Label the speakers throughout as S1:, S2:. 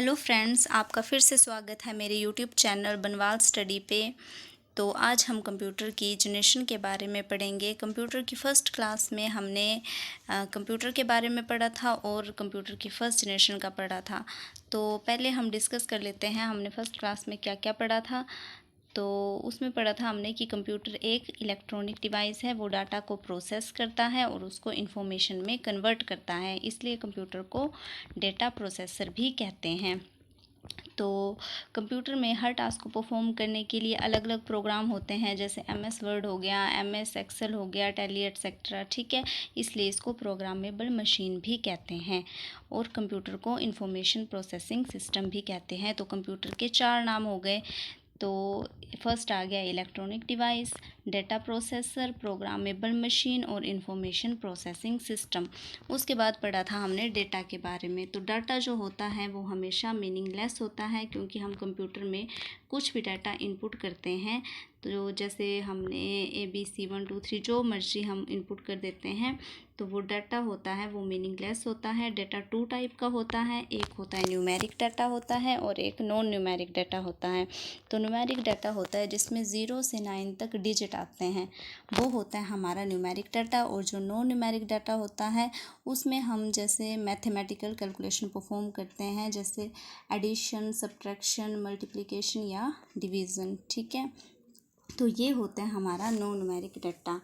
S1: Hello friends, आपका फिर से स्वागत है मेरे यूट्यूब चैनल बनवाल स्टडी पे। तो आज हम कंप्यूटर की जनरेशन के बारे में पढ़ेंगे। कंप्यूटर की फ़र्स्ट क्लास में हमने कंप्यूटर के बारे में पढ़ा था और कंप्यूटर की फ़र्स्ट जनरेशन का पढ़ा था। तो पहले हम डिस्कस कर लेते हैं हमने फ़र्स्ट क्लास में क्या क्या पढ़ा था। तो उसमें पढ़ा था हमने कि कंप्यूटर एक इलेक्ट्रॉनिक डिवाइस है, वो डाटा को प्रोसेस करता है और उसको इन्फॉर्मेशन में कन्वर्ट करता है, इसलिए कंप्यूटर को डेटा प्रोसेसर भी कहते हैं। तो कंप्यूटर में हर टास्क को परफॉर्म करने के लिए अलग अलग प्रोग्राम होते हैं, जैसे MS वर्ड हो गया, MS एक्सेल हो गया, टैली एटसेट्रा, ठीक है। इसलिए इसको प्रोग्रामेबल मशीन भी कहते हैं और कंप्यूटर को इंफॉर्मेशन प्रोसेसिंग सिस्टम भी कहते हैं। तो कंप्यूटर के चार नाम हो गए। तो फर्स्ट आ गया electronic device, data processor, programmable machine और इंफॉर्मेशन प्रोसेसिंग सिस्टम। उसके बाद पढ़ा था हमने डेटा के बारे में। तो डाटा जो होता है वो हमेशा मीनिंगलेस होता है, क्योंकि हम कंप्यूटर में कुछ भी डाटा इनपुट करते हैं, तो जैसे हमने ABC 1 2 3 जो मर्जी हम इनपुट कर देते हैं, तो वो डाटा होता है वो मीनिंगलेस होता है। डाटा टू टाइप का होता है, एक होता है न्यूमेरिक डाटा होता है और एक नॉन न्यूमेरिक डाटा होता है। तो न्यूमेरिक डाटा होता है जिसमें 0 से 9 तक डिजिट आते हैं, वो होता है हमारा न्यूमेरिक डाटा। और जो नॉन न्यूमेरिक डाटा होता है उसमें हम जैसे मैथमेटिकल कैलकुलेशन परफॉर्म करते हैं, जैसे एडिशन, सब्ट्रैक्शन, मल्टीप्लिकेशन या डिवीज़न, ठीक है। तो ये होता है हमारा नॉन न्यूमेरिक डाटा।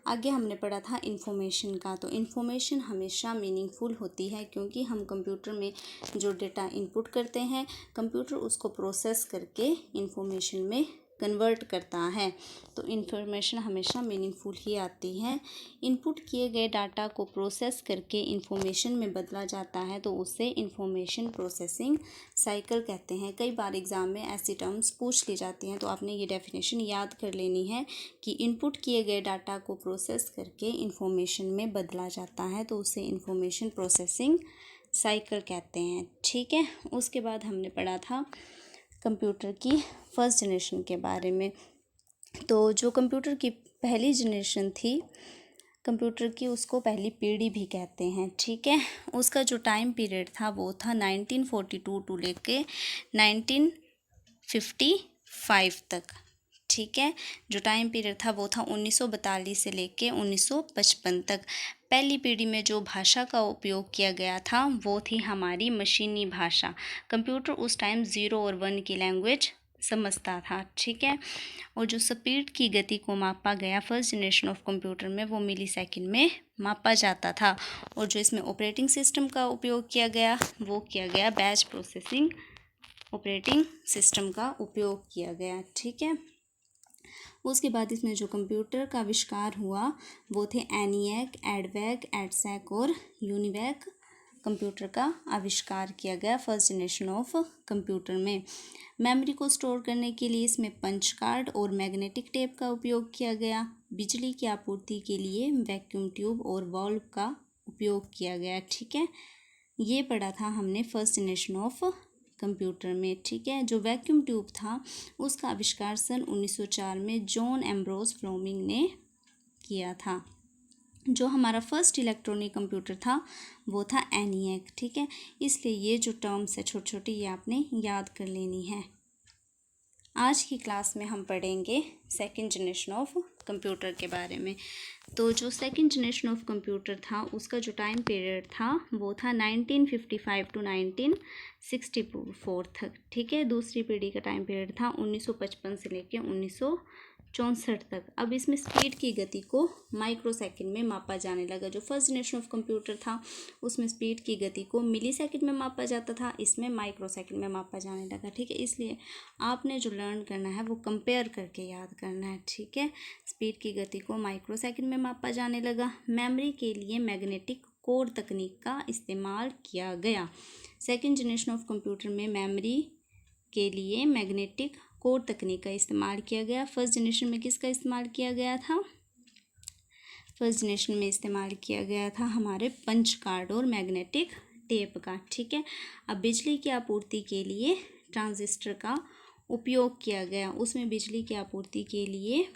S1: आगे हमने पढ़ा था इन्फॉर्मेशन का। तो इन्फॉर्मेशन हमेशा मीनिंगफुल होती है, क्योंकि हम कंप्यूटर में जो डेटा इनपुट करते हैं, कंप्यूटर उसको प्रोसेस करके इन्फॉर्मेशन में कन्वर्ट करता है। तो इन्फॉर्मेशन हमेशा मीनिंगफुल ही आती है। इनपुट किए गए डाटा को प्रोसेस करके इन्फॉर्मेशन में बदला जाता है, तो उसे इन्फॉर्मेशन प्रोसेसिंग साइकिल कहते हैं। कई बार एग्ज़ाम में ऐसी टर्म्स पूछ ली जाती हैं, तो आपने ये डेफिनेशन याद कर लेनी है कि इनपुट किए गए डाटा को प्रोसेस करके इन्फॉर्मेशन में बदला जाता है, तो उसे इन्फॉर्मेशन प्रोसेसिंग साइकिल कहते हैं, ठीक है। उसके बाद हमने पढ़ा था कंप्यूटर की फर्स्ट जनरेशन के बारे में। तो जो कंप्यूटर की पहली जनरेशन थी कंप्यूटर की, उसको पहली पीढ़ी भी कहते हैं, ठीक है। उसका जो टाइम पीरियड था वो था 1942 टू लेके 1955 तक, ठीक है। जो टाइम पीरियड था वो था 1942 से लेके 1955 तक। पहली पीढ़ी में जो भाषा का उपयोग किया गया था वो थी हमारी मशीनी भाषा। कंप्यूटर उस टाइम 0 और 1 की लैंग्वेज समझता था, ठीक है। और जो स्पीड की गति को मापा गया फर्स्ट जनरेशन ऑफ कंप्यूटर में, वो मिली सेकेंड में मापा जाता था। और जो इसमें ऑपरेटिंग सिस्टम का उपयोग किया गया वो किया गया बैच प्रोसेसिंग ऑपरेटिंग सिस्टम का उपयोग किया गया, ठीक है। उसके बाद इसमें जो कंप्यूटर का आविष्कार हुआ वो थे ENIAC, EDVAC, EDSAC और UNIVAC। कंप्यूटर का आविष्कार किया गया फर्स्ट जनरेशन ऑफ कंप्यूटर में। मेमोरी को स्टोर करने के लिए इसमें पंच कार्ड और मैग्नेटिक टेप का उपयोग किया गया। बिजली की आपूर्ति के लिए वैक्यूम ट्यूब और वाल्व का उपयोग किया गया, ठीक है। ये पढ़ा था हमने फर्स्ट जनरेशन ऑफ कंप्यूटर में, ठीक है। जो वैक्यूम ट्यूब था उसका आविष्कार सन 1904 में जॉन एम्ब्रोस फ्लेमिंग ने किया था। जो हमारा फर्स्ट इलेक्ट्रॉनिक कंप्यूटर था वो था ENIAC, ठीक है। इसलिए ये जो टर्म्स है छोटी छोटी, ये आपने याद कर लेनी है। आज की क्लास में हम पढ़ेंगे सेकंड जनरेशन ऑफ कंप्यूटर के बारे में। तो जो सेकंड जनरेशन ऑफ कंप्यूटर था उसका जो टाइम पीरियड था वो था 1955 टू 1964 तक, ठीक है। दूसरी पीढ़ी का टाइम पीरियड था 1955 से लेके 1964 तक। अब इसमें स्पीड की गति को माइक्रो सेकेंड में मापा जाने लगा। जो फर्स्ट जनरेशन ऑफ कंप्यूटर था उसमें स्पीड की गति को मिली सेकेंड में मापा जाता था, इसमें माइक्रो सेकेंड में मापा जाने लगा, ठीक है। इसलिए आपने जो लर्न करना है वो कंपेयर करके याद करना है, ठीक है। स्पीड की गति को माइक्रो सेकेंड में मापा जाने लगा। मेमोरी के लिए मैग्नेटिक कोड तकनीक का इस्तेमाल किया गया। सेकेंड जनरेशन ऑफ कंप्यूटर में मेमोरी के लिए मैग्नेटिक कोड तकनीक का इस्तेमाल किया गया। फर्स्ट जनरेशन में किसका इस्तेमाल किया गया था? फर्स्ट जनरेशन में इस्तेमाल किया गया था हमारे पंच कार्ड और मैग्नेटिक टेप का, ठीक है। अब बिजली की आपूर्ति के लिए ट्रांजिस्टर का उपयोग किया गया। उसमें बिजली की आपूर्ति के लिए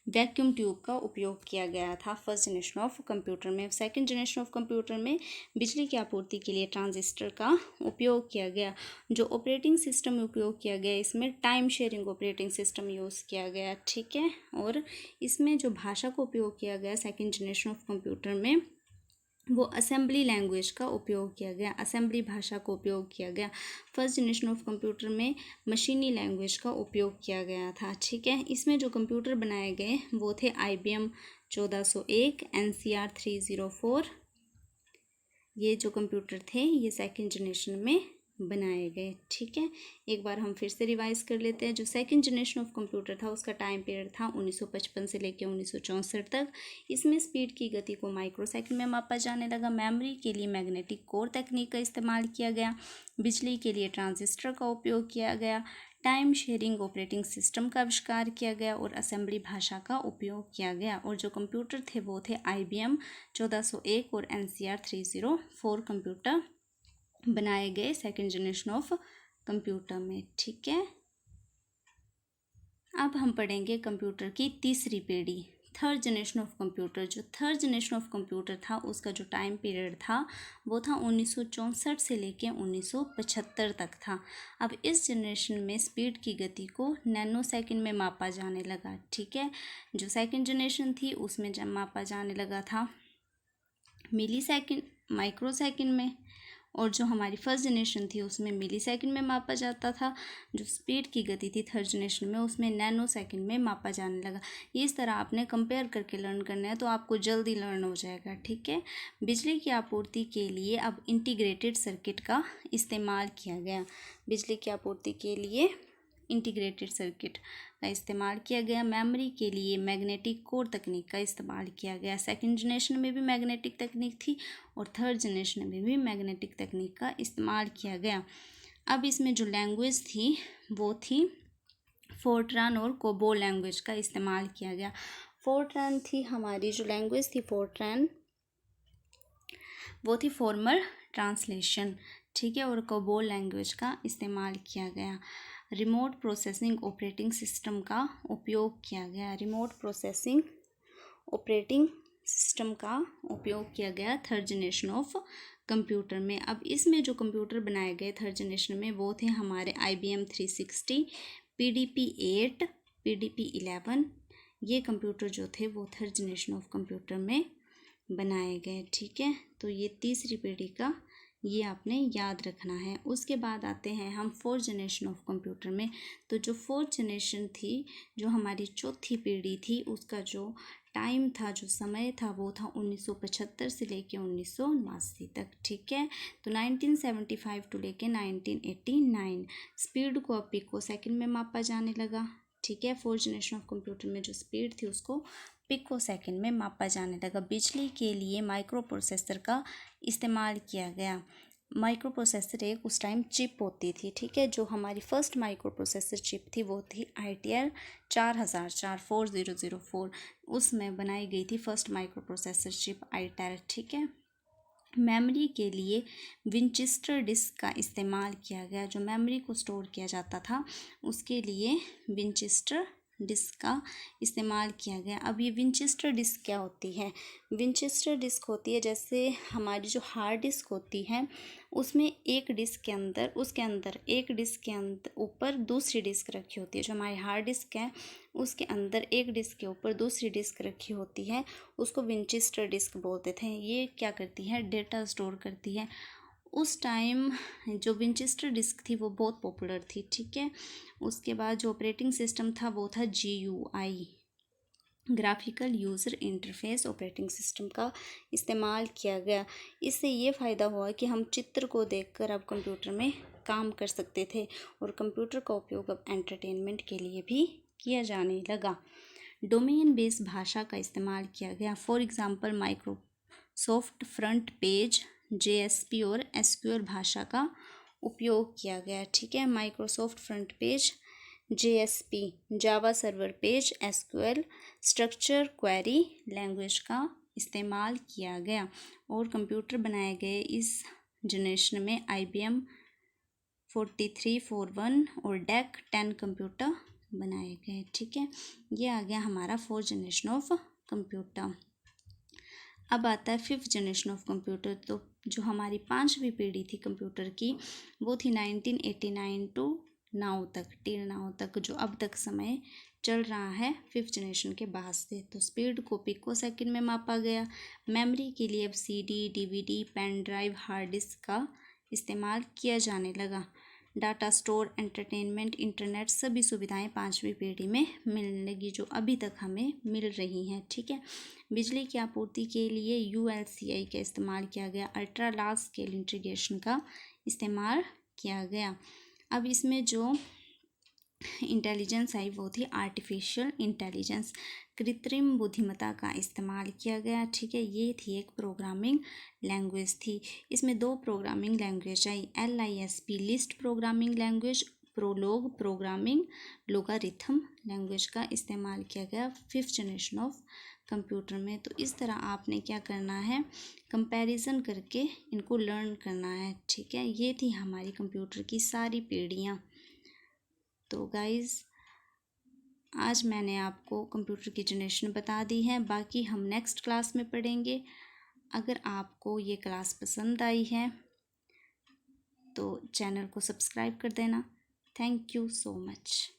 S1: वैक्यूम ट्यूब का उपयोग किया गया था फर्स्ट जनरेशन ऑफ कंप्यूटर में। सेकंड जनरेशन ऑफ कंप्यूटर में बिजली की आपूर्ति के लिए ट्रांजिस्टर का उपयोग किया गया। जो ऑपरेटिंग सिस्टम उपयोग किया गया इसमें time sharing operating system use किया गया, ठीक है। और इसमें जो भाषा का उपयोग किया गया सेकंड जनरेशन ऑफ कंप्यूटर में वो असेंबली लैंग्वेज का उपयोग किया गया, असेंबली भाषा का उपयोग किया गया। फर्स्ट जनरेशन ऑफ कंप्यूटर में मशीनी लैंग्वेज का उपयोग किया गया था, ठीक है। इसमें जो कंप्यूटर बनाए गए वो थे IBM 1401, NCR 304। ये जो कंप्यूटर थे ये सेकंड जनरेशन में बनाए गए, ठीक है। एक बार हम फिर से रिवाइज कर लेते हैं। जो सेकंड जनरेशन ऑफ कंप्यूटर था उसका टाइम पीरियड था 1955 से लेकर 1964 तक। इसमें स्पीड की गति को माइक्रोसेकंड में मापा जाने लगा। मेमोरी के लिए मैग्नेटिक कोर तकनीक का इस्तेमाल किया गया। बिजली के लिए ट्रांजिस्टर का उपयोग किया गया। टाइम शेयरिंग ऑपरेटिंग सिस्टम का आविष्कार किया गया और असेंबली भाषा का उपयोग किया गया। और जो कंप्यूटर थे वो थे IBM 1401 और NCR 304 कंप्यूटर बनाए गए सेकंड जनरेशन ऑफ कंप्यूटर में, ठीक है। अब हम पढ़ेंगे कंप्यूटर की तीसरी पीढ़ी, थर्ड जनरेशन ऑफ कंप्यूटर। जो थर्ड जनरेशन ऑफ कंप्यूटर था उसका जो टाइम पीरियड था वो था 1964 से लेके 1975 तक था। अब इस जनरेशन में स्पीड की गति को नैनो सेकंड में मापा जाने लगा, ठीक है। जो सेकंड जनरेशन थी उसमें जब मापा जाने लगा था मिली सेकंड, माइक्रो सेकंड में। और जो हमारी फर्स्ट जनरेशन थी उसमें मिली सेकंड में मापा जाता था। जो स्पीड की गति थी थर्ड जनरेशन में उसमें नैनो सेकंड में मापा जाने लगा। इस तरह आपने कंपेयर करके लर्न करना है तो आपको जल्दी लर्न हो जाएगा, ठीक है। बिजली की आपूर्ति के लिए अब इंटीग्रेटेड सर्किट का इस्तेमाल किया गया। बिजली की आपूर्ति के लिए इंटीग्रेटेड सर्किट का इस्तेमाल किया गया। मेमोरी के लिए मैग्नेटिक कोर तकनीक का इस्तेमाल किया गया। सेकंड जनरेशन में भी मैग्नेटिक तकनीक थी और थर्ड जनरेशन में भी मैग्नेटिक तकनीक का इस्तेमाल किया गया। अब इसमें जो लैंग्वेज थी वो थी फोर्ट्रान और कोबोल लैंग्वेज का इस्तेमाल किया गया। फोर्ट्रान थी हमारी जो लैंग्वेज थी, फोर्ट्रान वो थी फॉर्मल ट्रांसलेशन, ठीक है। और कोबोल लैंग्वेज का इस्तेमाल किया गया। रिमोट प्रोसेसिंग ऑपरेटिंग सिस्टम का उपयोग किया गया। रिमोट प्रोसेसिंग ऑपरेटिंग सिस्टम का उपयोग किया गया थर्ड जनरेशन ऑफ कंप्यूटर में। अब इसमें जो कंप्यूटर बनाए गए थर्ड जनरेशन में वो थे हमारे IBM 360, PDP-8, PDP-11। ये कंप्यूटर जो थे वो थर्ड जनरेशन ऑफ कंप्यूटर में बनाए गए, ठीक है। तो ये तीसरी पीढ़ी का ये आपने याद रखना है। उसके बाद आते हैं हम फोर्थ जनरेशन ऑफ कंप्यूटर में। तो जो फोर्थ जनरेशन थी, जो हमारी चौथी पीढ़ी थी, उसका जो टाइम था, जो समय था वो था 1975 से लेके 1989 तक, ठीक है। तो 1975 टू लेके 1989 स्पीड को अब पिको सेकंड में मापा जाने लगा, ठीक है। फोर्थ जनरेशन ऑफ कंप्यूटर में जो स्पीड थी उसको पिको सेकंड में मापा जाने लगा। बिजली के लिए माइक्रो प्रोसेसर का इस्तेमाल किया गया। माइक्रो प्रोसेसर एक उस टाइम चिप होती थी, ठीक है। जो हमारी फर्स्ट माइक्रो प्रोसेसर चिप थी वो थी ITL 4004, उसमें बनाई गई थी first micro processor chip ITEL, ठीक है। मेमोरी के लिए विंचेस्टर डिस्क का इस्तेमाल किया गया। जो मेमोरी को स्टोर किया जाता था उसके लिए विंचेस्टर डिस्क का इस्तेमाल किया गया। अब ये विंचेस्टर डिस्क क्या होती है? विंचेस्टर डिस्क होती है जैसे हमारी जो हार्ड डिस्क होती है उसमें एक डिस्क के अंदर, उसके अंदर एक डिस्क के अंदर ऊपर दूसरी डिस्क रखी होती है। जो हमारी हार्ड डिस्क है उसके अंदर एक डिस्क के ऊपर दूसरी डिस्क रखी होती है, उसको विंचेस्टर डिस्क बोलते थे। ये क्या करती है? डेटा स्टोर करती है। उस टाइम जो विंचेस्टर डिस्क थी वो बहुत पॉपुलर थी, ठीक है। उसके बाद जो ऑपरेटिंग सिस्टम था वो था GUI, graphical user interface operating system का इस्तेमाल किया गया। इससे ये फ़ायदा हुआ कि हम चित्र को देखकर अब कंप्यूटर में काम कर सकते थे और कंप्यूटर का उपयोग अब एंटरटेनमेंट के लिए भी किया जाने लगा। डोमेन बेस्ड भाषा का इस्तेमाल किया गया। For example Microsoft front page, JSP और SQL भाषा का उपयोग किया गया, ठीक है। Microsoft front page, JSP Java server page, SQL structure query language का इस्तेमाल किया गया। और कंप्यूटर बनाए गए इस जनरेशन में IBM 4341 और DEC 10 कंप्यूटर बनाए गए। ठीक है, ये आ गया हमारा 4th जनरेशन ऑफ कंप्यूटर। अब आता है 5th जनरेशन ऑफ कंप्यूटर। तो जो हमारी 5वीं पीढ़ी थी कंप्यूटर की वो थी 1989 टू नाउ तक, टिल नाउ तक, जो अब तक समय चल रहा है 5th जनरेशन के बाद से। तो स्पीड को पिको सेकंड में मापा गया। मेमोरी के लिए अब CD, DVD, pen drive, hard disk का इस्तेमाल किया जाने लगा। डाटा स्टोर, एंटरटेनमेंट, इंटरनेट सभी सुविधाएं 5वीं पीढ़ी में मिलने लगी, जो अभी तक हमें मिल रही हैं। ठीक है, बिजली की आपूर्ति के लिए ULCI का इस्तेमाल किया गया। अल्ट्रा लार्ज स्केल इंटीग्रेशन का इस्तेमाल किया गया। अब इसमें जो इंटेलिजेंस आई वो थी आर्टिफिशियल इंटेलिजेंस, कृत्रिम बुद्धिमत्ता का इस्तेमाल किया गया। ठीक है, ये थी एक प्रोग्रामिंग लैंग्वेज थी। इसमें 2 programming language I, LISP list programming language, prologue programming logarithm language का इस्तेमाल किया गया 5th जनरेशन ऑफ कंप्यूटर में। तो इस तरह आपने क्या करना है, कंपैरिजन करके इनको लर्न करना है। ठीक है, ये थी हमारी कंप्यूटर की सारी पीढ़ियाँ। तो गाइज़ आज मैंने आपको कंप्यूटर की जनरेशन बता दी है, बाकी हम नेक्स्ट क्लास में पढ़ेंगे। अगर आपको ये क्लास पसंद आई है तो चैनल को सब्सक्राइब कर देना। Thank you so much.